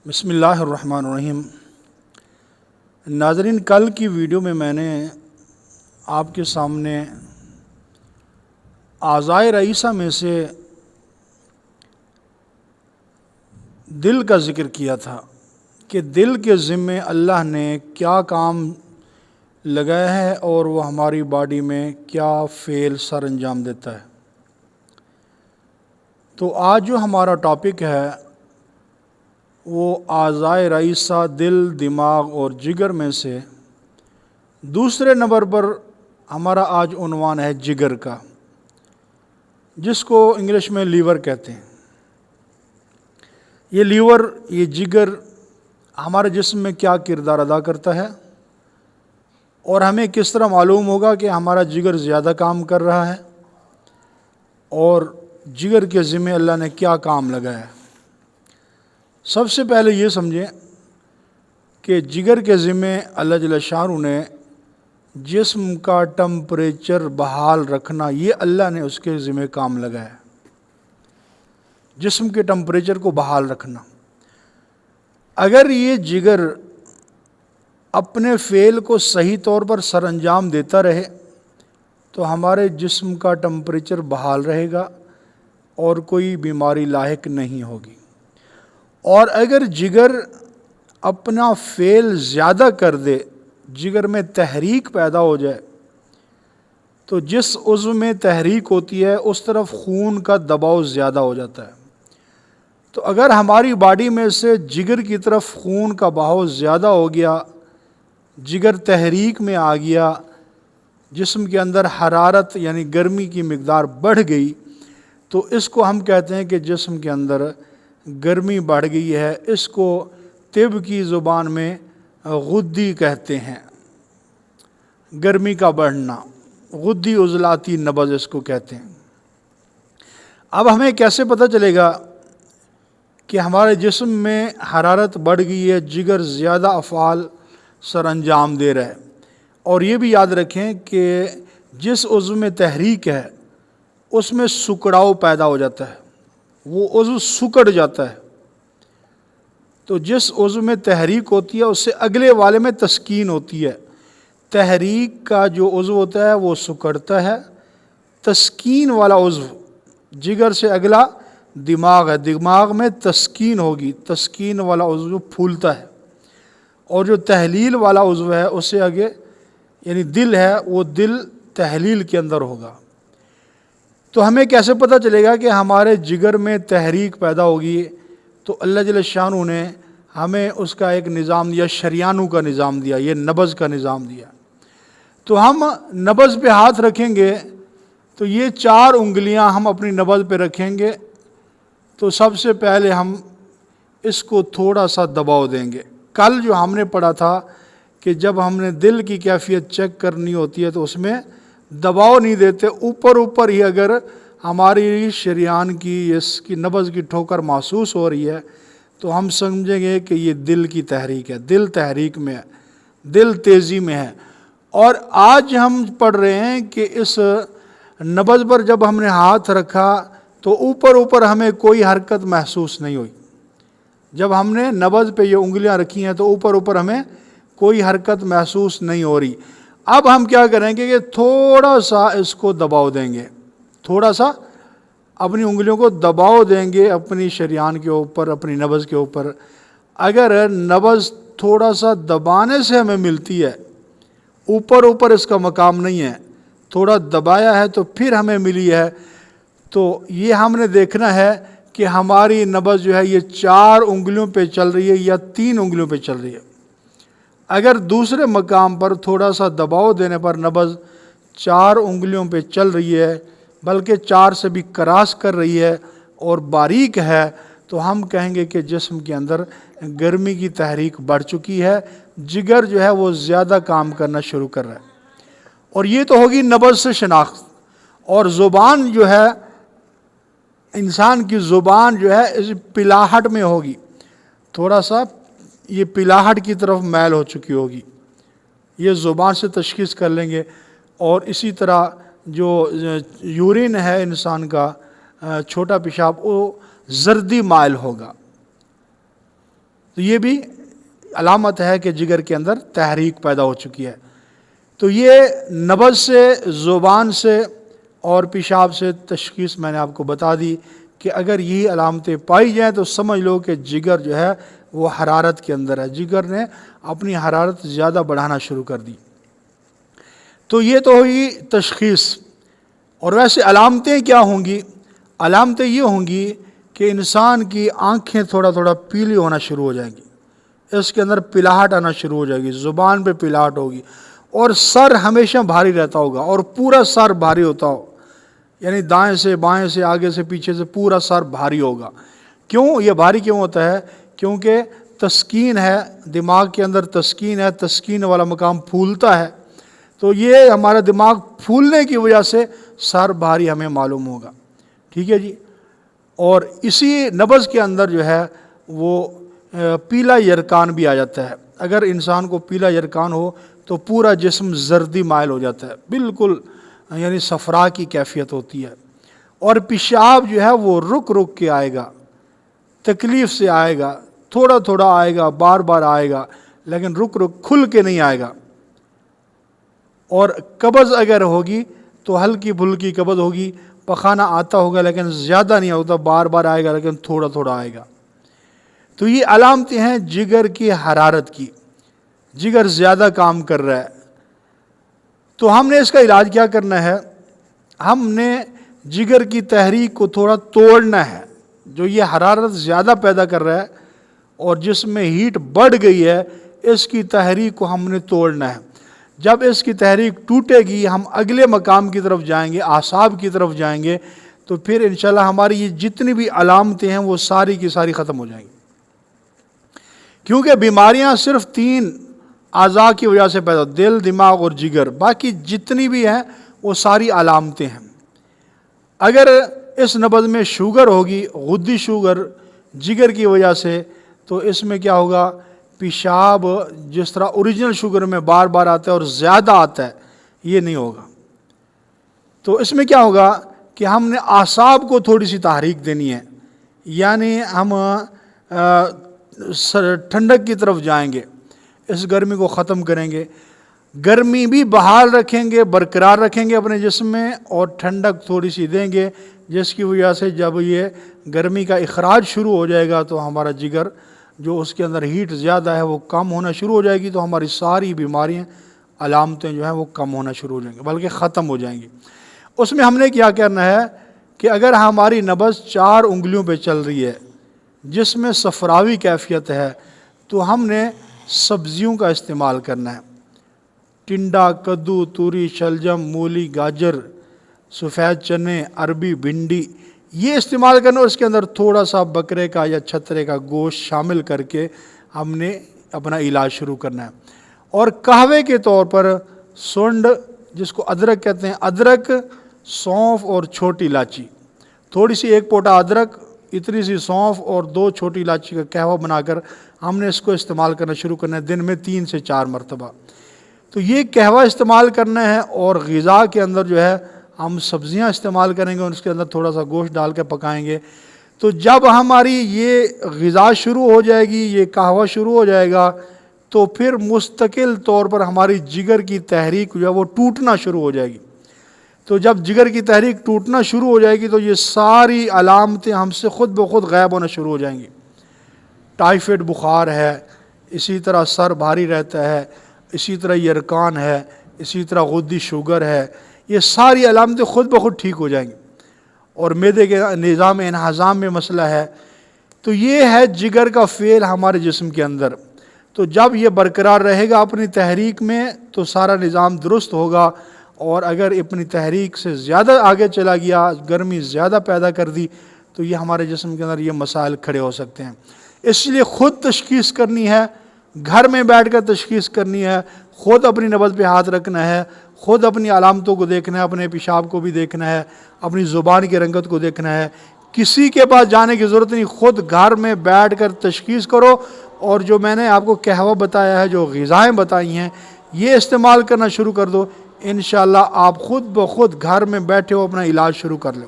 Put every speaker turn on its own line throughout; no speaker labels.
بسم اللہ الرحمن الرحیم۔ ناظرین، کل کی ویڈیو میں نے آپ کے سامنے اعضائے رئیسہ میں سے دل کا ذکر کیا تھا کہ دل کے ذمے اللہ نے کیا کام لگایا ہے اور وہ ہماری باڈی میں کیا فعل سر انجام دیتا ہے۔ تو آج جو ہمارا ٹاپک ہے وہ اعضائے رئیسہ دل، دماغ اور جگر میں سے دوسرے نمبر پر ہمارا آج عنوان ہے جگر کا، جس کو انگلش میں لیور کہتے ہیں۔ یہ لیور، یہ جگر ہمارے جسم میں کیا کردار ادا کرتا ہے اور ہمیں کس طرح معلوم ہوگا کہ ہمارا جگر زیادہ کام کر رہا ہے اور جگر کے ذمے اللہ نے کیا کام لگایا ہے۔ سب سے پہلے یہ سمجھیں کہ جگر کے ذمے اللہ جل شانہ نے جسم کا ٹمپریچر بحال رکھنا، یہ اللہ نے اس کے ذمے کام لگایا ہے۔ جسم کے ٹمپریچر کو بحال رکھنا۔ اگر یہ جگر اپنے فعل کو صحیح طور پر سر انجام دیتا رہے تو ہمارے جسم کا ٹمپریچر بحال رہے گا اور کوئی بیماری لاحق نہیں ہوگی۔ اور اگر جگر اپنا فعل زیادہ کر دے، جگر میں تحریک پیدا ہو جائے، تو جس عضو میں تحریک ہوتی ہے اس طرف خون کا دباؤ زیادہ ہو جاتا ہے۔ تو اگر ہماری باڈی میں سے جگر کی طرف خون کا بہاؤ زیادہ ہو گیا، جگر تحریک میں آ گیا، جسم کے اندر حرارت یعنی گرمی کی مقدار بڑھ گئی، تو اس کو ہم کہتے ہیں کہ جسم کے اندر گرمی بڑھ گئی ہے۔ اس کو طب کی زبان میں غدی کہتے ہیں، گرمی کا بڑھنا، غدی عضلاتی نبض اس کو کہتے ہیں۔ اب ہمیں کیسے پتہ چلے گا کہ ہمارے جسم میں حرارت بڑھ گئی ہے، جگر زیادہ افعال سر انجام دے رہا ہے؟ اور یہ بھی یاد رکھیں کہ جس عضو میں تحریک ہے اس میں سکڑاؤ پیدا ہو جاتا ہے، وہ عضو سکڑ جاتا ہے۔ تو جس عضو میں تحریک ہوتی ہے اس سے اگلے والے میں تسکین ہوتی ہے۔ تحریک کا جو عضو ہوتا ہے وہ سکڑتا ہے، تسکین والا عضو جگر سے اگلا دماغ ہے، دماغ میں تسکین ہوگی، تسکین والا عضو پھولتا ہے۔ اور جو تحلیل والا عضو ہے اس سے آگے یعنی دل ہے، وہ دل تحلیل کے اندر ہوگا۔ تو ہمیں کیسے پتہ چلے گا کہ ہمارے جگر میں تحریک پیدا ہوگی؟ تو اللہ جل شانہ نے ہمیں اس کا ایک نظام دیا، شریانوں کا نظام دیا، یہ نبض کا نظام دیا۔ تو ہم نبض پہ ہاتھ رکھیں گے تو یہ 4 انگلیاں ہم اپنی نبض پہ رکھیں گے، تو سب سے پہلے ہم اس کو تھوڑا سا دباؤ دیں گے۔ کل جو ہم نے پڑھا تھا کہ جب ہم نے دل کی کیفیت چیک کرنی ہوتی ہے تو اس میں دباؤ نہیں دیتے، اوپر ہی اگر ہماری شریان کی اس کی نبض کی ٹھوکر محسوس ہو رہی ہے تو ہم سمجھیں گے کہ یہ دل کی تحریک ہے، دل تحریک میں ہے، دل تیزی میں ہے۔ اور آج ہم پڑھ رہے ہیں کہ اس نبض پر جب ہم نے ہاتھ رکھا تو اوپر ہمیں کوئی حرکت محسوس نہیں ہوئی۔ جب ہم نے نبض پہ یہ انگلیاں رکھی ہیں تو اوپر ہمیں کوئی حرکت محسوس نہیں ہو رہی۔ اب ہم کیا کریں گے کہ تھوڑا سا اس کو دباؤ دیں گے، تھوڑا سا اپنی انگلیوں کو دباؤ دیں گے اپنی شریان کے اوپر، اپنی نبض کے اوپر۔ اگر نبض تھوڑا سا دبانے سے ہمیں ملتی ہے، اوپر اس کا مقام نہیں ہے، تھوڑا دبایا ہے تو پھر ہمیں ملی ہے، تو یہ ہم نے دیکھنا ہے کہ ہماری نبض جو ہے یہ 4 انگلیوں پہ چل رہی ہے یا 3 انگلیوں پہ چل رہی ہے۔ اگر دوسرے مقام پر تھوڑا سا دباؤ دینے پر نبض 4 انگلیوں پہ چل رہی ہے، بلکہ 4 سے بھی کراس کر رہی ہے اور باریک ہے، تو ہم کہیں گے کہ جسم کے اندر گرمی کی تحریک بڑھ چکی ہے، جگر جو ہے وہ زیادہ کام کرنا شروع کر رہا ہے۔ اور یہ تو ہوگی نبض سے شناخت۔ اور زبان جو ہے، انسان کی زبان جو ہے اس پلاہٹ میں ہوگی، تھوڑا سا یہ پلاہٹ کی طرف میل ہو چکی ہوگی، یہ زبان سے تشخیص کر لیں گے۔ اور اسی طرح جو یورین ہے انسان کا، چھوٹا پیشاب، وہ زردی مائل ہوگا۔ تو یہ بھی علامت ہے کہ جگر کے اندر تحریک پیدا ہو چکی ہے۔ تو یہ نبض سے، زبان سے اور پیشاب سے تشخیص میں نے آپ کو بتا دی کہ اگر یہی علامتیں پائی جائیں تو سمجھ لو کہ جگر جو ہے وہ حرارت کے اندر ہے، جگر نے اپنی حرارت زیادہ بڑھانا شروع کر دی۔ تو یہ تو ہوئی تشخیص۔ اور ویسے علامتیں کیا ہوں گی؟ علامتیں یہ ہوں گی کہ انسان کی آنکھیں تھوڑا تھوڑا پیلی ہونا شروع ہو جائیں گی، اس کے اندر پلاہٹ آنا شروع ہو جائے گی، زبان پہ پلاہٹ ہوگی، اور سر ہمیشہ بھاری رہتا ہوگا، اور پورا سر بھاری ہوتا ہو، یعنی دائیں سے بائیں سے آگے سے پیچھے سے پورا سر بھاری ہوگا۔ کیوں یہ بھاری کیوں ہوتا ہے؟ کیونکہ تسکین ہے، دماغ کے اندر تسکین ہے، تسکین والا مقام پھولتا ہے، تو یہ ہمارا دماغ پھولنے کی وجہ سے سر بھاری ہمیں معلوم ہوگا۔ ٹھیک ہے جی۔ اور اسی نبض کے اندر جو ہے وہ پیلا یرکان بھی آ جاتا ہے۔ اگر انسان کو پیلا یرکان ہو تو پورا جسم زردی مائل ہو جاتا ہے، بالکل یعنی صفرا کی کیفیت ہوتی ہے۔ اور پیشاب جو ہے وہ رک رک کے آئے گا، تکلیف سے آئے گا، تھوڑا تھوڑا آئے گا، بار بار آئے گا، لیکن رک رک کھل کے نہیں آئے گا۔ اور قبض اگر ہوگی تو ہلکی پھلکی قبض ہوگی، پخانہ آتا ہوگا لیکن زیادہ نہیں ہوتا، بار بار آئے گا لیکن تھوڑا تھوڑا آئے گا۔ تو یہ علامتیں ہیں جگر کی حرارت کی، جگر زیادہ کام کر رہا ہے۔ تو ہم نے اس کا علاج کیا کرنا ہے؟ ہم نے جگر کی تحریک کو تھوڑا توڑنا ہے۔ جو یہ حرارت زیادہ پیدا کر رہا ہے اور جس میں ہیٹ بڑھ گئی ہے، اس کی تحریک کو ہم نے توڑنا ہے۔ جب اس کی تحریک ٹوٹے گی، ہم اگلے مقام کی طرف جائیں گے، اعصاب کی طرف جائیں گے، تو پھر انشاءاللہ ہماری یہ جتنی بھی علامتیں ہیں وہ ساری کی ساری ختم ہو جائیں گی۔ کیونکہ بیماریاں صرف 3 اعضاء کی وجہ سے پیدا، دل، دماغ اور جگر، باقی جتنی بھی ہیں وہ ساری علامتیں ہیں۔ اگر اس نبض میں شوگر ہوگی، غدی شوگر جگر کی وجہ سے، تو اس میں کیا ہوگا؟ پیشاب جس طرح اوریجنل شوگر میں بار بار آتا ہے اور زیادہ آتا ہے، یہ نہیں ہوگا۔ تو اس میں کیا ہوگا کہ ہم نے اعصاب کو تھوڑی سی تحریک دینی ہے، یعنی ہم ٹھنڈک کی طرف جائیں گے، اس گرمی کو ختم کریں گے، گرمی بھی بحال رکھیں گے، برقرار رکھیں گے اپنے جسم میں، اور ٹھنڈک تھوڑی سی دیں گے، جس کی وجہ سے جب یہ گرمی کا اخراج شروع ہو جائے گا تو ہمارا جگر جو اس کے اندر ہیٹ زیادہ ہے وہ کم ہونا شروع ہو جائے گی، تو ہماری ساری بیماریاں، علامتیں جو ہیں وہ کم ہونا شروع ہو جائیں گی، بلکہ ختم ہو جائیں گی۔ اس میں ہم نے کیا کرنا ہے کہ اگر ہماری نبض 4 انگلیوں پہ چل رہی ہے جس میں صفراوی کیفیت ہے، تو ہم نے سبزیوں کا استعمال کرنا ہے۔ ٹنڈا، کدو، توری، شلجم، مولی، گاجر، سفید چنے، عربی، بھنڈی، یہ استعمال کرنا، اور اس کے اندر تھوڑا سا بکرے کا یا چھترے کا گوشت شامل کر کے ہم نے اپنا علاج شروع کرنا ہے۔ اور قہوے کے طور پر سونڈ، جس کو ادرک کہتے ہیں، ادرک، سونف اور چھوٹی الائچی، تھوڑی سی 1 پوٹا ادرک، اتنی سی سونف اور 2 چھوٹی الائچی کا قہوہ بنا کر ہم نے اس کو استعمال کرنا شروع کرنا ہے دن میں 3 سے 4 مرتبہ۔ تو یہ قہوہ استعمال کرنا ہے، اور غذا کے اندر جو ہے ہم سبزیاں استعمال کریں گے اور اس کے اندر تھوڑا سا گوشت ڈال کے پکائیں گے۔ تو جب ہماری یہ غذا شروع ہو جائے گی، یہ قہوہ شروع ہو جائے گا، تو پھر مستقل طور پر ہماری جگر کی تحریک جو ہے وہ ٹوٹنا شروع ہو جائے گی۔ تو جب جگر کی تحریک ٹوٹنا شروع ہو جائے گی تو یہ ساری علامتیں ہم سے خود بخود غائب ہونا شروع ہو جائیں گی۔ ٹائیفائڈ بخار ہے، اسی طرح سر بھاری رہتا ہے، اسی طرح یرکان ہے، اسی طرح غدی شوگر ہے، یہ ساری علامتیں خود بخود ٹھیک ہو جائیں گی۔ اور معدے کے نظام انہضام میں مسئلہ ہے، تو یہ ہے جگر کا فعل ہمارے جسم کے اندر۔ تو جب یہ برقرار رہے گا اپنی تحریک میں تو سارا نظام درست ہوگا، اور اگر اپنی تحریک سے زیادہ آگے چلا گیا، گرمی زیادہ پیدا کر دی، تو یہ ہمارے جسم کے اندر یہ مسائل کھڑے ہو سکتے ہیں۔ اس لیے خود تشخیص کرنی ہے، گھر میں بیٹھ کر تشخیص کرنی ہے، خود اپنی نبض پہ ہاتھ رکھنا ہے، خود اپنی علامتوں کو دیکھنا ہے، اپنے پیشاب کو بھی دیکھنا ہے، اپنی زبان کی رنگت کو دیکھنا ہے۔ کسی کے پاس جانے کی ضرورت نہیں، خود گھر میں بیٹھ کر تشخیص کرو، اور جو میں نے آپ کو قہوہ بتایا ہے، جو غذائیں بتائی ہیں، یہ استعمال کرنا شروع کر دو، انشاءاللہ آپ خود بخود گھر میں بیٹھے ہو اپنا علاج شروع کر لو۔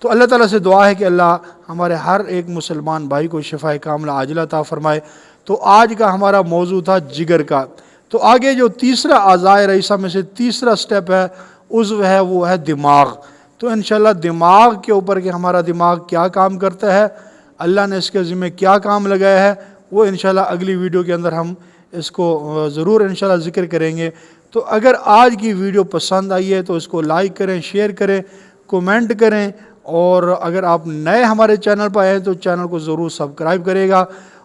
تو اللہ تعالیٰ سے دعا ہے کہ اللہ ہمارے ہر ایک مسلمان بھائی کو شفائے کاملہ عاجلہ عطا فرمائے۔ تو آج کا ہمارا موضوع تھا جگر کا۔ تو آگے جو تیسرا اعضائے رئیسہ میں سے تیسرا سٹیپ ہے، عضو ہے، وہ ہے دماغ۔ تو انشاءاللہ دماغ کے اوپر کہ ہمارا دماغ کیا کام کرتا ہے، اللہ نے اس کے ذمہ کیا کام لگایا ہے، وہ انشاءاللہ اگلی ویڈیو کے اندر ہم اس کو ضرور انشاءاللہ ذکر کریں گے۔ تو اگر آج کی ویڈیو پسند آئی ہے تو اس کو لائک کریں، شیئر کریں، کومنٹ کریں، اور اگر آپ نئے ہمارے چینل پر آئے ہیں تو چینل کو ضرور سبسکرائب کرے گا،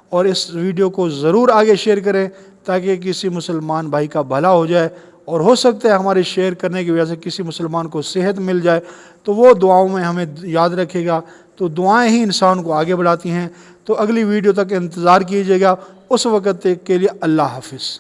اور اس ویڈیو کو ضرور آگے شیئر کریں تاکہ کسی مسلمان بھائی کا بھلا ہو جائے، اور ہو سکتا ہے ہمارے شیئر کرنے کی وجہ سے کسی مسلمان کو صحت مل جائے تو وہ دعاؤں میں ہمیں یاد رکھے گا۔ تو دعائیں ہی انسان کو آگے بڑھاتی ہیں۔ تو اگلی ویڈیو تک انتظار کیجیے گا، اس وقت کے لیے اللہ حافظ۔